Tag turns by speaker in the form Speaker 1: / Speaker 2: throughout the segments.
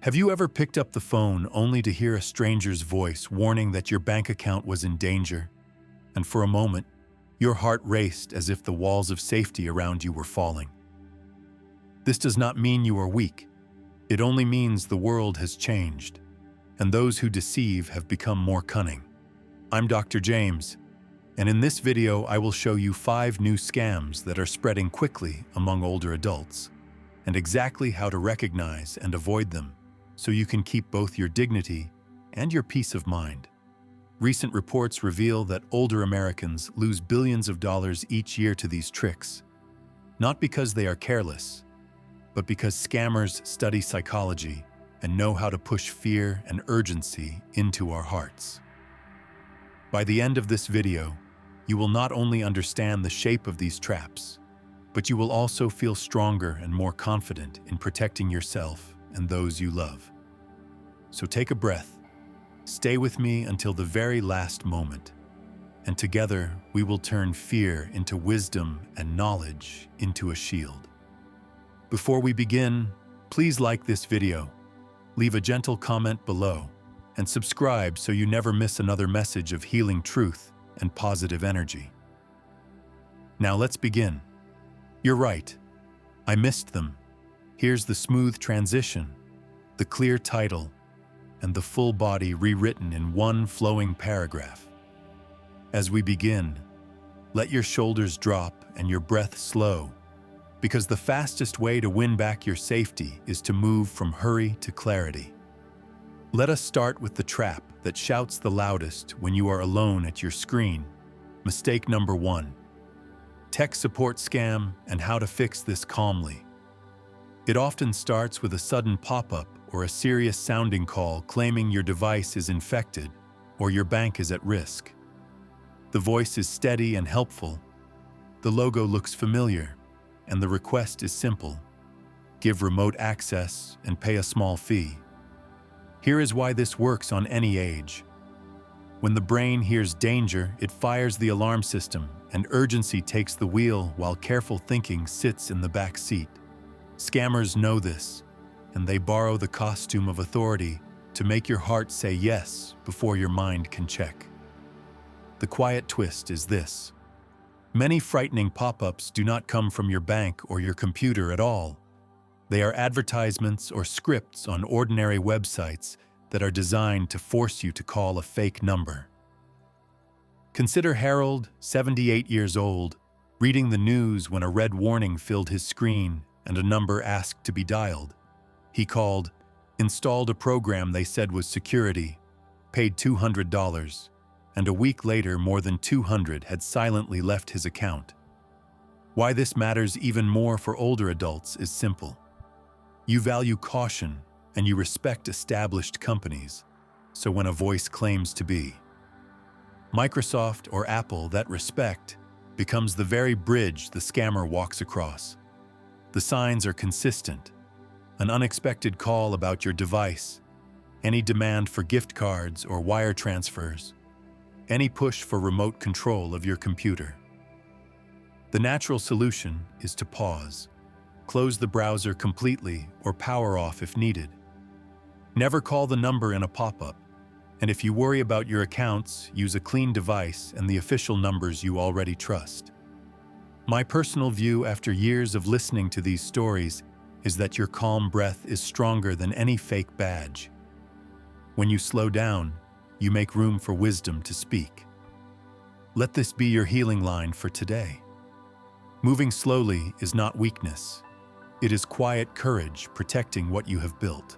Speaker 1: Have you ever picked up the phone only to hear a stranger's voice warning that your bank account was in danger? And for a moment, your heart raced as if the walls of safety around you were falling. This does not mean you are weak. It only means the world has changed, and those who deceive have become more cunning. I'm Dr. James, and in this video I will show you 5 new scams that are spreading quickly among older adults, and exactly how to recognize and avoid them so you can keep both your dignity and your peace of mind. Recent reports reveal that older Americans lose billions of dollars each year to these tricks, not because they are careless, but because scammers study psychology and know how to push fear and urgency into our hearts. By the end of this video, you will not only understand the shape of these traps, but you will also feel stronger and more confident in protecting yourself and those you love. So take a breath, stay with me until the very last moment, and together we will turn fear into wisdom and knowledge into a shield. Before we begin, please like this video, leave a gentle comment below, and subscribe so you never miss another message of healing truth and positive energy. Now let's begin. You're right, I missed them. Here's the smooth transition, the clear title, and the full body rewritten in one flowing paragraph. As we begin, let your shoulders drop and your breath slow, because the fastest way to win back your safety is to move from hurry to clarity. Let us start with the trap that shouts the loudest when you are alone at your screen. Mistake number 1. Tech support scam and how to fix this calmly. It often starts with a sudden pop-up or a serious-sounding call claiming your device is infected or your bank is at risk. The voice is steady and helpful. The logo looks familiar, and the request is simple. Give remote access and pay a small fee. Here is why this works on any age. When the brain hears danger, it fires the alarm system, and urgency takes the wheel while careful thinking sits in the back seat. Scammers know this, and they borrow the costume of authority to make your heart say yes before your mind can check. The quiet twist is this. Many frightening pop-ups do not come from your bank or your computer at all. They are advertisements or scripts on ordinary websites that are designed to force you to call a fake number. Consider Harold, 78 years old, reading the news when a red warning filled his screen and a number asked to be dialed. He called, installed a program they said was security, paid $200, and a week later more than 200 had silently left his account. Why this matters even more for older adults is simple. You value caution and you respect established companies, so when a voice claims to be Microsoft or Apple, that respect becomes the very bridge the scammer walks across. The signs are consistent. An unexpected call about your device, any demand for gift cards or wire transfers, any push for remote control of your computer. The natural solution is to pause, close the browser completely or power off if needed. Never call the number in a pop-up, and if you worry about your accounts, use a clean device and the official numbers you already trust. My personal view after years of listening to these stories is that your calm breath is stronger than any fake badge. When you slow down, you make room for wisdom to speak. Let this be your healing line for today. Moving slowly is not weakness. It is quiet courage protecting what you have built.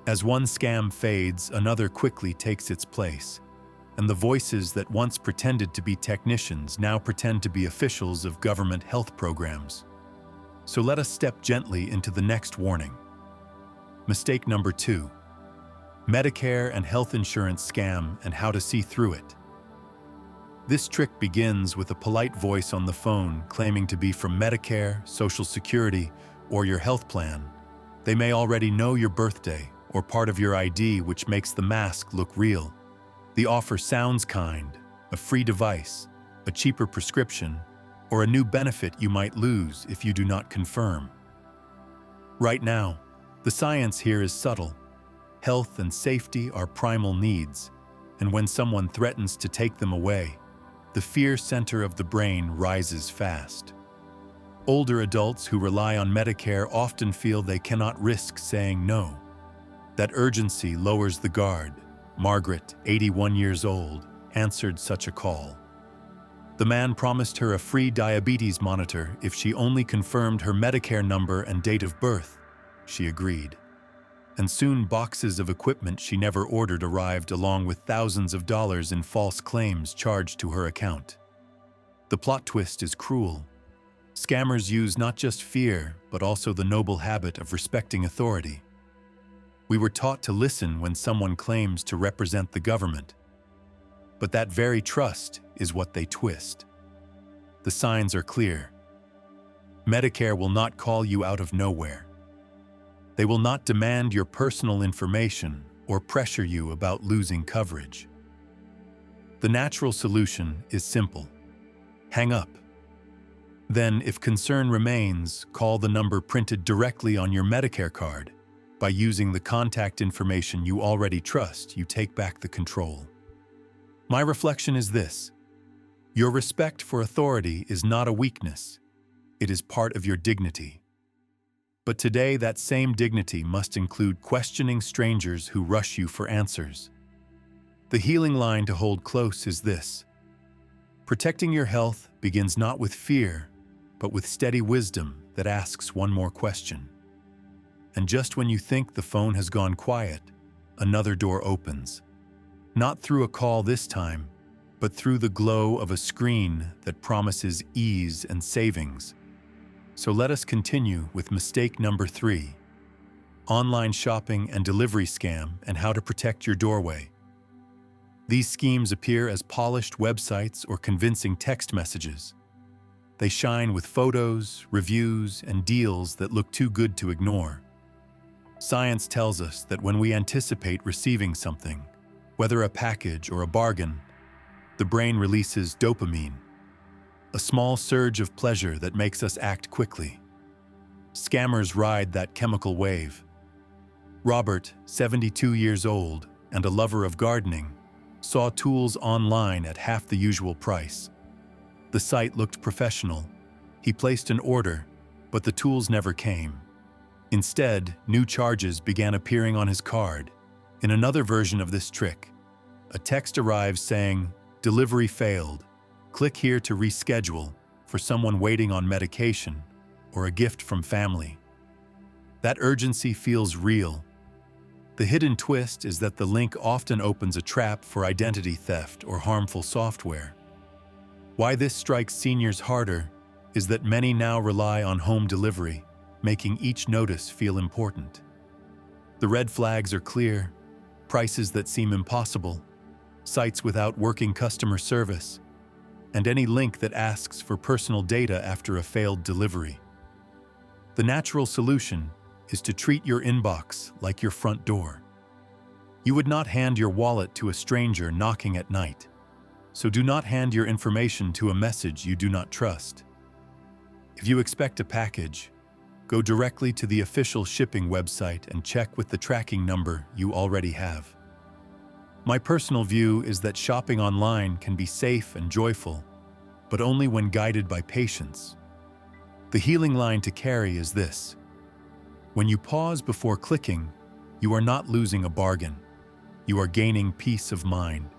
Speaker 1: As one scam fades, another quickly takes its place, and the voices that once pretended to be technicians now pretend to be officials of government health programs. So let us step gently into the next warning. Mistake number 2. Medicare and health insurance scam and how to see through it. This trick begins with a polite voice on the phone claiming to be from Medicare, Social Security, or your health plan. They may already know your birthday or part of your ID, which makes the mask look real. The offer sounds kind, a free device, a cheaper prescription, or a new benefit you might lose if you do not confirm. Right now, The science here is subtle. Health and safety are primal needs, and when someone threatens to take them away, the fear center of the brain rises fast. Older adults who rely on Medicare often feel they cannot risk saying no. That urgency lowers the guard. Margaret, 81 years old, answered such a call. The man promised her a free diabetes monitor if she only confirmed her Medicare number and date of birth. She agreed. And soon boxes of equipment she never ordered arrived along with thousands of dollars in false claims charged to her account. The plot twist is cruel. Scammers use not just fear, but also the noble habit of respecting authority. We were taught to listen when someone claims to represent the government. But that very trust is what they twist. The signs are clear. Medicare will not call you out of nowhere. They will not demand your personal information or pressure you about losing coverage. The natural solution is simple. Hang up. Then, if concern remains, call the number printed directly on your Medicare card. By using the contact information you already trust, you take back the control. My reflection is this: your respect for authority is not a weakness. It is part of your dignity. But today, that same dignity must include questioning strangers who rush you for answers. The healing line to hold close is this: protecting your health begins not with fear, but with steady wisdom that asks one more question. And just when you think the phone has gone quiet, another door opens. Not through a call this time, but through the glow of a screen that promises ease and savings. So let us continue with mistake number 3. Online shopping and delivery scam and how to protect your doorway. These schemes appear as polished websites or convincing text messages. They shine with photos, reviews, and deals that look too good to ignore. Science tells us that when we anticipate receiving something, whether a package or a bargain, the brain releases dopamine, a small surge of pleasure that makes us act quickly. Scammers ride that chemical wave. Robert, 72 years old and a lover of gardening, saw tools online at half the usual price. The site looked professional. He placed an order, but the tools never came. Instead, new charges began appearing on his card. In another version of this trick, a text arrives saying, "Delivery failed. Click here to reschedule," for someone waiting on medication or a gift from family. That urgency feels real. The hidden twist is that the link often opens a trap for identity theft or harmful software. Why this strikes seniors harder is that many now rely on home delivery, making each notice feel important. The red flags are clear: prices that seem impossible, sites without working customer service, and any link that asks for personal data after a failed delivery. The natural solution is to treat your inbox like your front door. You would not hand your wallet to a stranger knocking at night, so do not hand your information to a message you do not trust. If you expect a package, go directly to the official shipping website and check with the tracking number you already have. My personal view is that shopping online can be safe and joyful, but only when guided by patience. The healing line to carry is this: when you pause before clicking, you are not losing a bargain. You are gaining peace of mind.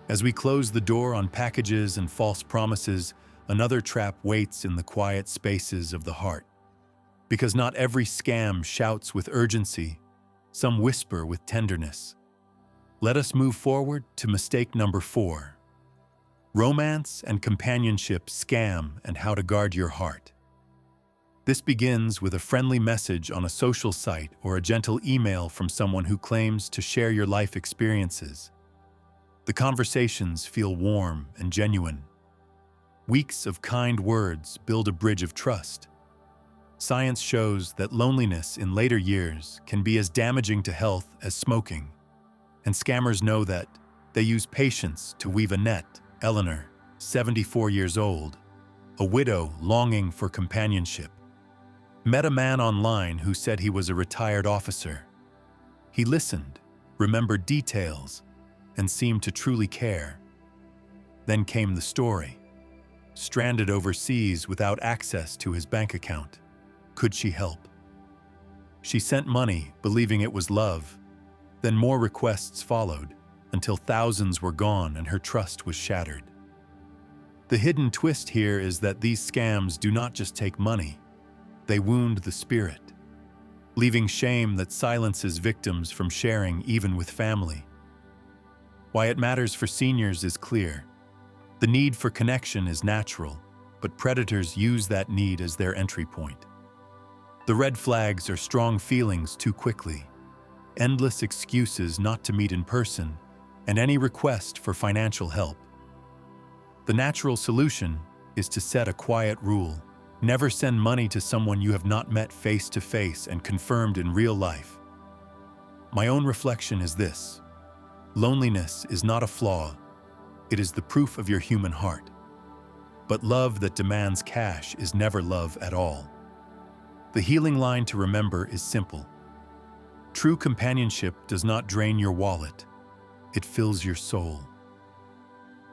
Speaker 1: As we close the door on packages and false promises, another trap waits in the quiet spaces of the heart. Because not every scam shouts with urgency, some whisper with tenderness. Let us move forward to mistake number 4. Romance and companionship scam and how to guard your heart. This begins with a friendly message on a social site or a gentle email from someone who claims to share your life experiences. The conversations feel warm and genuine. Weeks of kind words build a bridge of trust. Science shows that loneliness in later years can be as damaging to health as smoking. And scammers know that. They use patience to weave a net. Eleanor, 74 years old, a widow longing for companionship. Met a man online who said he was a retired officer. He listened, remembered details, and seemed to truly care. Then came the story. Stranded overseas without access to his bank account. Could she help? She sent money, believing it was love. Then more requests followed, until thousands were gone and her trust was shattered. The hidden twist here is that these scams do not just take money. They wound the spirit, leaving shame that silences victims from sharing even with family. Why it matters for seniors is clear. The need for connection is natural, but predators use that need as their entry point. The red flags are strong feelings too quickly, endless excuses not to meet in person, and any request for financial help. The natural solution is to set a quiet rule. Never send money to someone you have not met face to face and confirmed in real life. My own reflection is this: loneliness is not a flaw, it is the proof of your human heart. But love that demands cash is never love at all. The healing line to remember is simple. True companionship does not drain your wallet, it fills your soul.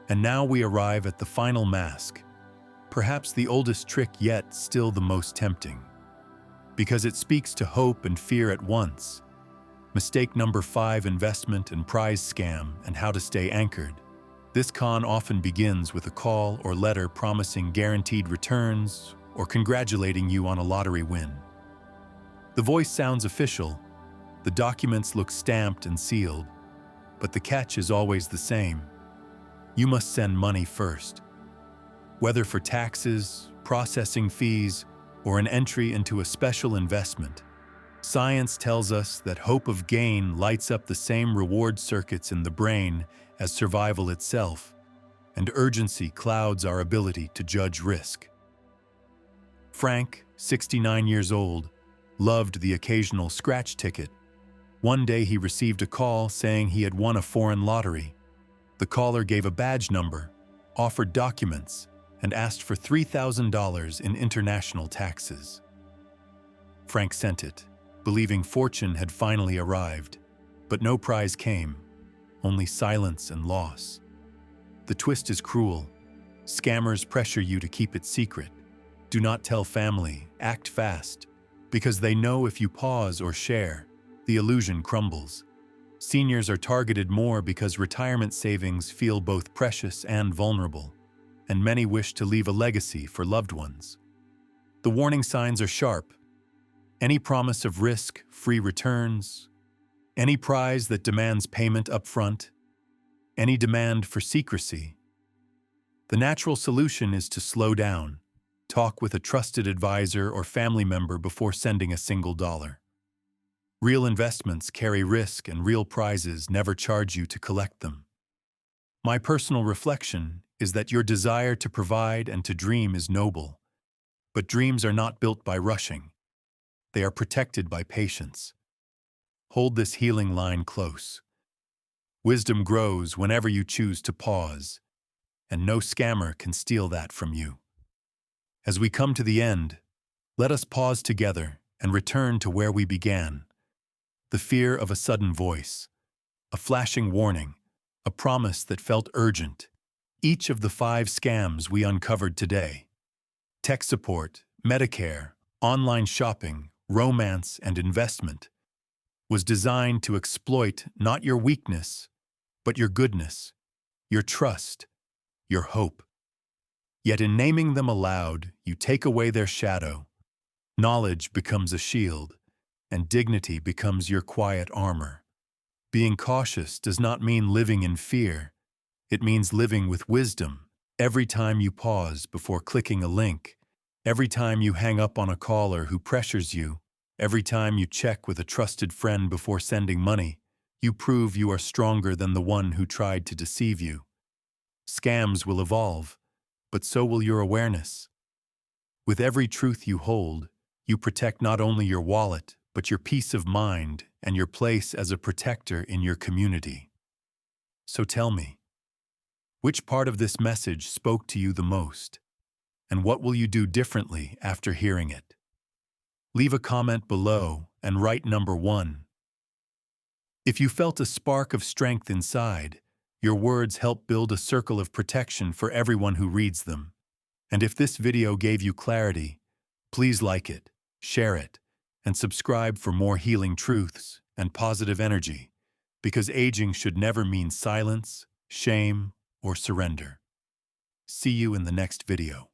Speaker 1: And now we arrive at the final mask, perhaps the oldest trick yet still the most tempting. Because it speaks to hope and fear at once. Mistake number 5: investment and prize scam and how to stay anchored. This con often begins with a call or letter promising guaranteed returns or congratulating you on a lottery win. The voice sounds official, the documents look stamped and sealed, but the catch is always the same. You must send money first. Whether for taxes, processing fees, or an entry into a special investment, science tells us that hope of gain lights up the same reward circuits in the brain as survival itself, and urgency clouds our ability to judge risk. Frank, 69 years old, loved the occasional scratch ticket. One day he received a call saying he had won a foreign lottery. The caller gave a badge number, offered documents, and asked for $3,000 in international taxes. Frank sent it, believing fortune had finally arrived, but no prize came, only silence and loss. The twist is cruel. Scammers pressure you to keep it secret. Do not tell family, act fast, because they know if you pause or share, the illusion crumbles. Seniors are targeted more because retirement savings feel both precious and vulnerable, and many wish to leave a legacy for loved ones. The warning signs are sharp. Any promise of risk, free returns, any prize that demands payment up front, any demand for secrecy. The natural solution is to slow down, talk with a trusted advisor or family member before sending a single dollar. Real investments carry risk and real prizes never charge you to collect them. My personal reflection is that your desire to provide and to dream is noble, but dreams are not built by rushing. They are protected by patience. Hold this healing line close. Wisdom grows whenever you choose to pause, and no scammer can steal that from you. As we come to the end, let us pause together and return to where we began. The fear of a sudden voice, a flashing warning, a promise that felt urgent. Each of the 5 scams we uncovered today, tech support, Medicare, online shopping, romance, and investment, was designed to exploit not your weakness, but your goodness, your trust, your hope. Yet in naming them aloud, you take away their shadow. Knowledge becomes a shield, and dignity becomes your quiet armor. Being cautious does not mean living in fear. It means living with wisdom. Every time you pause before clicking a link, every time you hang up on a caller who pressures you, every time you check with a trusted friend before sending money, you prove you are stronger than the one who tried to deceive you. Scams will evolve, but so will your awareness. With every truth you hold, you protect not only your wallet, but your peace of mind and your place as a protector in your community. So tell me, which part of this message spoke to you the most? And what will you do differently after hearing it? Leave a comment below and write number 1. If you felt a spark of strength inside, your words help build a circle of protection for everyone who reads them. And if this video gave you clarity, please like it, share it, and subscribe for more healing truths and positive energy, because aging should never mean silence, shame, or surrender. See you in the next video.